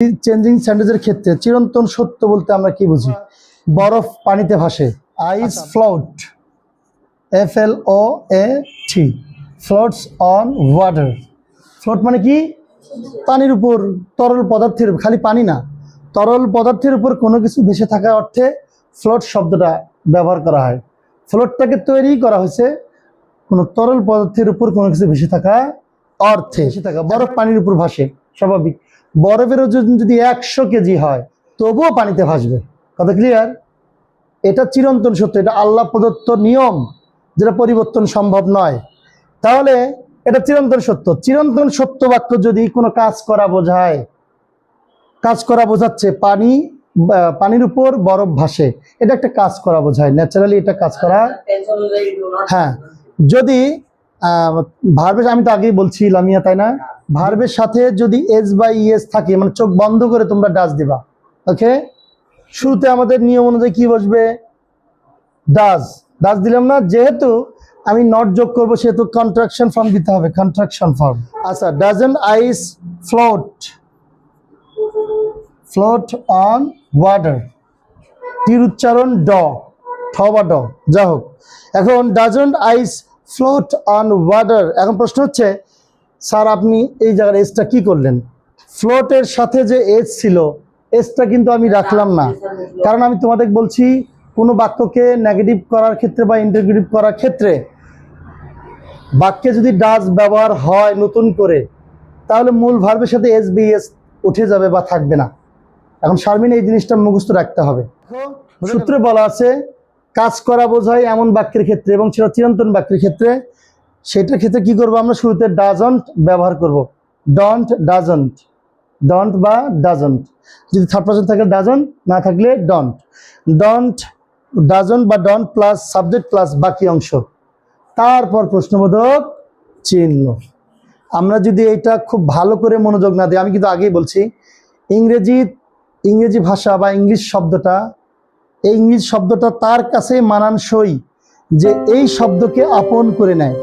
Changing স্যান্ডউইচের ক্ষেত্রে চিরন্তন সত্য বলতে আমরা কি বুঝি? বরফ পানিতে ভাসে। Ice float, FLOAT, floats on water. Float মানে কি? পানির উপর, তরল পদার্থের, খালি পানি না, তরল পদার্থের উপর কোনো কিছু ভেসে থাকা অর্থে ফ্লোট শব্দটা ব্যবহার করা হয়। ফ্লোটটাকে তৈরি করা হয়েছে কোনো তরল পদার্থের উপর কোনো কিছু ভেসে থাকা অর্থে। ভেসে থাকা, বরফ পানির উপর ভাসে, স্বাভাবিক। বরফের ওজন যদি 100 কেজি হয় তবুও পানিতে ভাসবে। কথা ক্লিয়ার? এটা চিরন্তন সত্য, এটা আল্লাহ প্রদত্ত নিয়ম, যেটা পরিবর্তন সম্ভব নয়। তাহলে এটা চিরন্তন সত্য। চিরন্তন সত্য বাক্য যদি কোনো কাজ করা বোঝায়, কাজ করা বোঝাচ্ছে পানির উপর বরফ ভাসে, এটা একটা কাজ করা বোঝায়, ন্যাচারালি এটা কাজ করা। হ্যাঁ, যদি ভার্বের, আমি তো আগেই বলছি লামিয়া, তাই না? ভার্বের সাথে যদি এস বা ইএস থাকে, মানে চোখ বন্ধ করে তোমরা ডাজ দিবা। ওকে, শুরুতে আমাদের নিয়ম অনুযায়ী কি বসবে? ডাজ। ডাজ দিলাম না, যেহেতু আমি নট যোগ করবো সেহেতু কন্ট্রাকশন ফর্ম দিতে হবে, কন্ট্রাকশন ফর্ম। আচ্ছা, doesn't ice float, float on water, টির উচ্চারণ ড, ঠ বা ড, যা হোক। এখন doesn't ice float on water. এখন প্রশ্ন হচ্ছে, স্যার আপনি এই জায়গায় এসটা কি করলেন? ফ্লোটের সাথে যে এস ছিল, এসটা কিন্তু আমি রাখলাম না, কারণ আমি তোমাদের বলছি কোনো বাক্যকে নেগেটিভ করার ক্ষেত্রে বা ইন্টারগ্রেটিভ করার ক্ষেত্রে বাক্যে যদি ডাজ ব্যবহার হয় নতুন করে, তাহলে মূল ভার্বের সাথে এস বি এস উঠে যাবে বা থাকবে না। এখন শারমিন এই জিনিসটা মুখস্থ রাখতে হবে। সূত্রে বলা আছে কাজ করা বোঝায় এমন বাক্যের ক্ষেত্রে এবং সেটা চিরন্তন বাক্যের ক্ষেত্রে, সেটার ক্ষেত্রে কি করবো? আমরা শুরুতে ডাজন্ট ব্যবহার করব। ডন্ট, ডাজন্ট, ডন্ট বা ডাজন্ট। যদি থার্ড পারসন থাকে ডাজন্ট, না থাকলে ডন্ট। ডন্ট, ডাজন্ট বা ডন্ট প্লাস সাবজেক্ট প্লাস বাকি অংশ, তারপর প্রশ্নবোধক চিহ্ন। আমরা যদি এটা খুব ভালো করে মনোযোগ না দিই, আমি কিন্তু আগেই বলছি ইংরেজি ভাষা বা ইংলিশ শব্দটা, এই ইংলিশ শব্দটা তার কাছে মানানসই যে এই শব্দকে আপন করে নেয়।